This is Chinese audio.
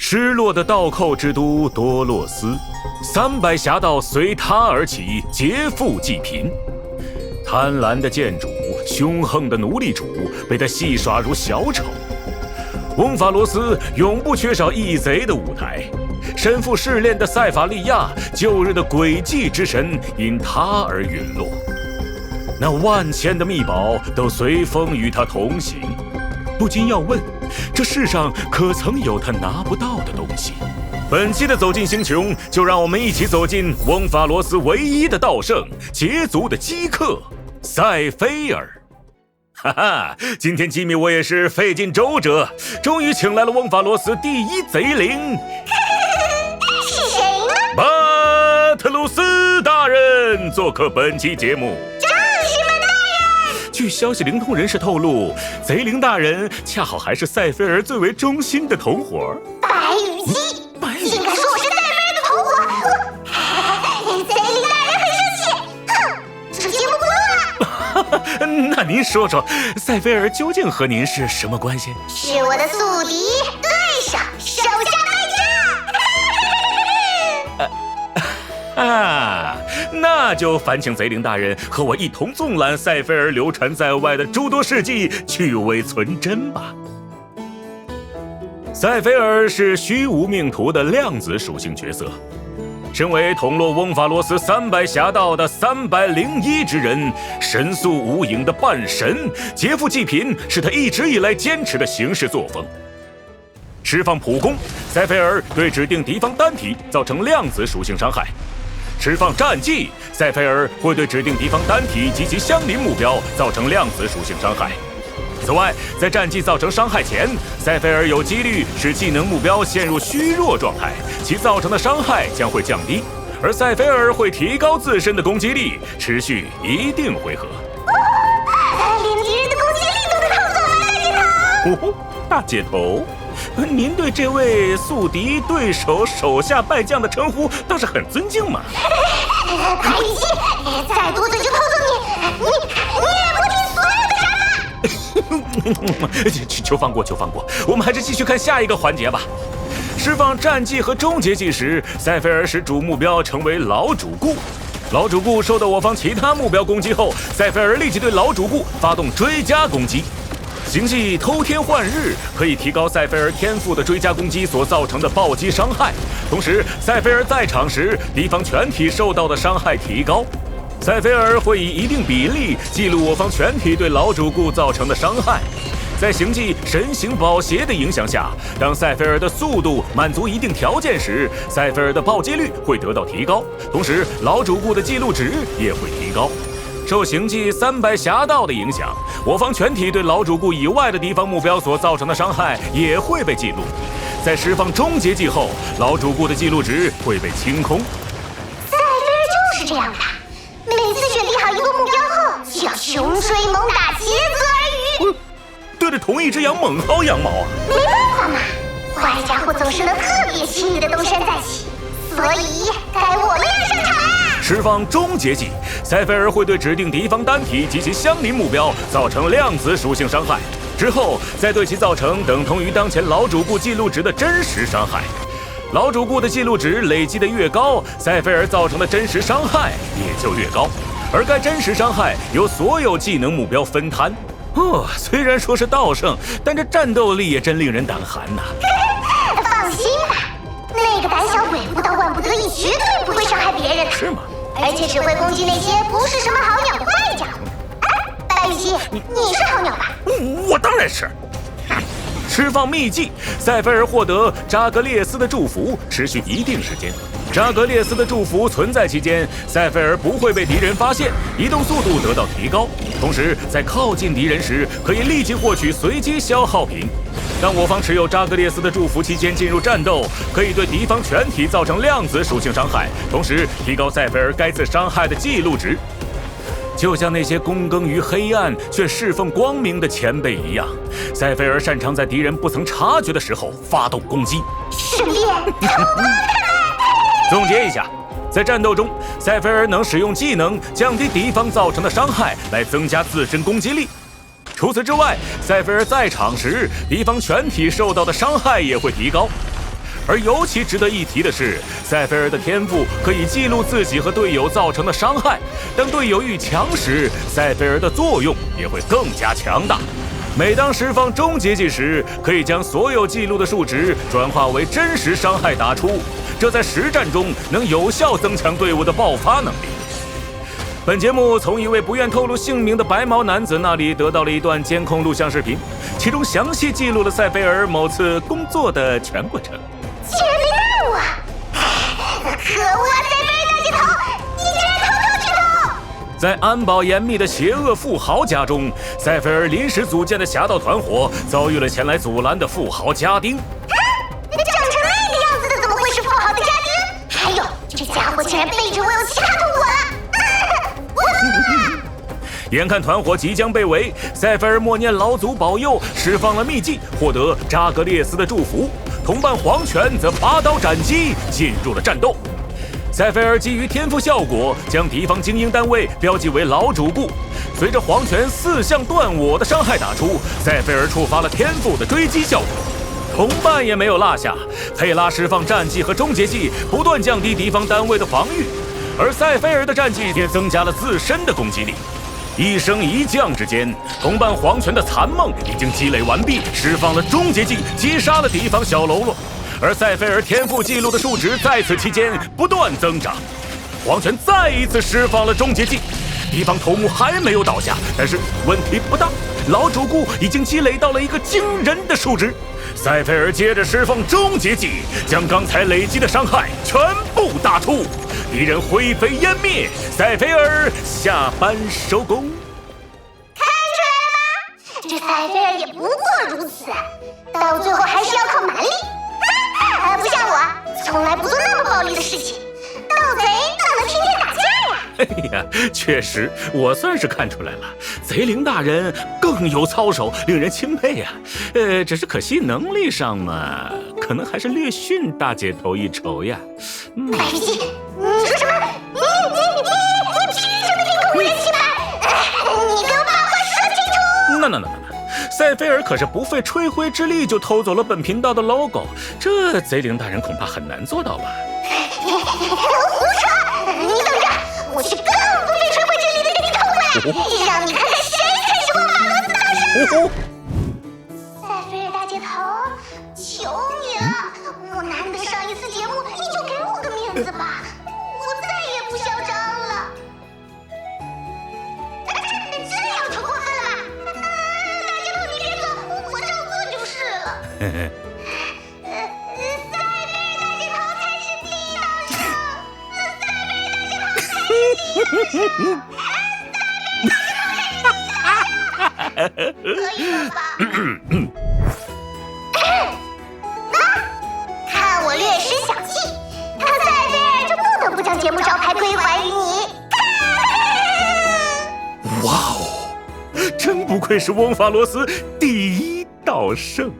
失落的倒扣之都多洛斯，300侠盗随他而起，劫富济贫。贪婪的贱主，凶横的奴隶主，被他戏耍如小丑。翁法罗斯永不缺少义贼的舞台，身负试炼的塞法利亚，旧日的诡计之神，因他而陨落。那万千的秘宝都随风与他同行，不禁要问：这世上可曾有他拿不到的东西？本期的走进星穹，就让我们一起走进翁法罗斯唯一的盗圣，捷足的饥客塞菲尔。哈哈，今天吉米我也是费尽周折，终于请来了翁法罗斯第一贼灵。是谁呢？巴特鲁斯大人做客本期节目。正是马大人。据消息灵通人士透露，贼灵大人恰好还是塞菲尔最为忠心的同伙白羽鸡，竟敢说我是塞菲尔的同伙！贼灵大人很生气，哼，这节目不录了。那您说说，塞菲尔究竟和您是什么关系？是我的宿敌，对手，手下败将。那就烦请贼灵大人和我一同纵览塞菲尔流传在外的诸多事迹，去伪存真吧。塞菲尔是虚无命途的量子属性角色，身为统络翁法罗斯300侠盗的301之人，神速无影的半神，劫富济贫是他一直以来坚持的行事作风。释放普攻，塞菲尔对指定敌方单体造成量子属性伤害；释放战技，塞菲尔会对指定敌方单体及其相邻目标造成量子属性伤害。此外，在战技造成伤害前，塞菲尔有几率使技能目标陷入虚弱状态，其造成的伤害将会降低，而塞菲尔会提高自身的攻击力，持续一定回合。连敌人的攻击力都能控制我，大姐头。大姐头，您对这位宿敌、对手、手下败将的称呼倒是很尊敬嘛。白羽鸡，再多嘴就扣揍你也不听所有的什么。求放过，求放过，我们还是继续看下一个环节吧。释放战技和终结技时，塞菲尔使主目标成为老主顾。老主顾受到我方其他目标攻击后，塞菲尔立即对老主顾发动追加攻击。行技偷天换日可以提高塞菲尔天赋的追加攻击所造成的暴击伤害，同时塞菲尔在场时，敌方全体受到的伤害提高。塞菲尔会以一定比例记录我方全体对老主顾造成的伤害。在行技神行宝鞋的影响下，当塞菲尔的速度满足一定条件时，塞菲尔的暴击率会得到提高，同时老主顾的记录值也会提高。受行技300侠盗的影响，我方全体对老主顾以外的敌方目标所造成的伤害也会被记录。在释放终结技后，老主顾的记录值会被清空。塞菲尔就是这样的，每次选定好一个目标后，就要穷追猛打，竭泽而渔。对着同一只羊猛薅羊毛啊！没办法嘛，坏家伙总是能特别轻易的东山再起，所以该我们来上场啦！释放终结技，塞菲尔会对指定敌方单体及其相邻目标造成量子属性伤害，之后再对其造成等同于当前老主顾记录值的真实伤害。老主顾的记录值累积的越高，塞菲尔造成的真实伤害也就越高，而该真实伤害由所有技能目标分摊。虽然说是盗圣，但这战斗力也真令人胆寒呐。放心吧，那个胆小鬼不到万不得已绝对不会伤害别人的。是吗？而且只会攻击那些不是什么好鸟的坏将。白羽鸡，你是好鸟吧？我当然是。释放秘技，塞菲尔获得扎格列斯的祝福，持续一定时间。扎格列斯的祝福存在期间，塞菲尔不会被敌人发现，移动速度得到提高，同时在靠近敌人时可以立即获取随机消耗品。当我方持有扎格列斯的祝福期间进入战斗，可以对敌方全体造成量子属性伤害，同时提高塞菲尔该次伤害的记录值。就像那些躬耕于黑暗却侍奉光明的前辈一样，塞菲尔擅长在敌人不曾察觉的时候发动攻击。顺便总结一下，在战斗中，塞菲尔能使用技能降低敌方造成的伤害，来增加自身攻击力。除此之外，塞菲尔在场时，敌方全体受到的伤害也会提高。而尤其值得一提的是，塞菲尔的天赋可以记录自己和队友造成的伤害。当队友愈强时，塞菲尔的作用也会更加强大。每当释放终结技时，可以将所有记录的数值转化为真实伤害打出，这在实战中能有效增强队伍的爆发能力。本节目从一位不愿透露姓名的白毛男子那里得到了一段监控录像视频，其中详细记录了塞菲尔某次工作的全过程。竟然没赖我！可恶啊，塞菲尔大姐头，你竟然偷偷去偷！在安保严密的邪恶富豪家中，塞菲尔临时组建的侠盗团伙遭遇了前来阻拦的富豪家丁。长成那个样子的怎么会是富豪的家丁？还有，这家伙竟然背着我有其他同伙了！眼看团伙即将被围，塞菲尔默念老祖保佑，释放了秘技，获得扎格列斯的祝福。同伴黄泉则拔刀斩击，进入了战斗。塞菲尔基于天赋效果，将敌方精英单位标记为老主顾。随着黄泉4项断我的伤害打出，塞菲尔触发了天赋的追击效果。同伴也没有落下，佩拉释放战技和终结技，不断降低敌方单位的防御。而塞菲尔的战绩也增加了自身的攻击力。一升一降之间，同伴黄泉的残梦已经积累完毕，释放了终结技，击杀了敌方小喽啰。而塞菲尔天赋记录的数值在此期间不断增长。黄泉再一次释放了终结技，敌方头目还没有倒下，但是问题不大，老主顾已经积累到了一个惊人的数值。塞菲尔接着释放终结技，将刚才累积的伤害全部打出，敌人灰飞烟灭，塞菲尔下班收工。看出来了吗？这塞菲尔也不过如此，到最后还是要靠蛮力。不像我，从来不做那么暴力的事情。盗贼哪能天天打架呀？哎呀，确实，我算是看出来了，贼灵大人更有操守，令人钦佩呀。只是可惜能力上嘛，可能还是略逊大姐头一筹呀。白玉姬，你说什么？你凭什么领口无人清白？你给我把话说清楚！那，塞菲尔可是不费吹灰之力就偷走了本频道的 logo， 这贼灵大人恐怕很难做到吧？胡说！你等着，我去更不费吹灰之力的给你偷回来，让你看看谁才是王法罗斯大师！塞菲尔大姐头，求你了，我难得上一次节目，你就给我个面子吧，我再也不嚣张了。这样就过分了吧？大姐头你别走，我照做就是了。塞菲尔大姐头才是地道生，塞菲尔大姐头才是地道生，可以了吧？看我略施小计，他塞菲尔就不得不将节目招牌归还于你。哇哦，真不愧是翁法罗斯第一道圣。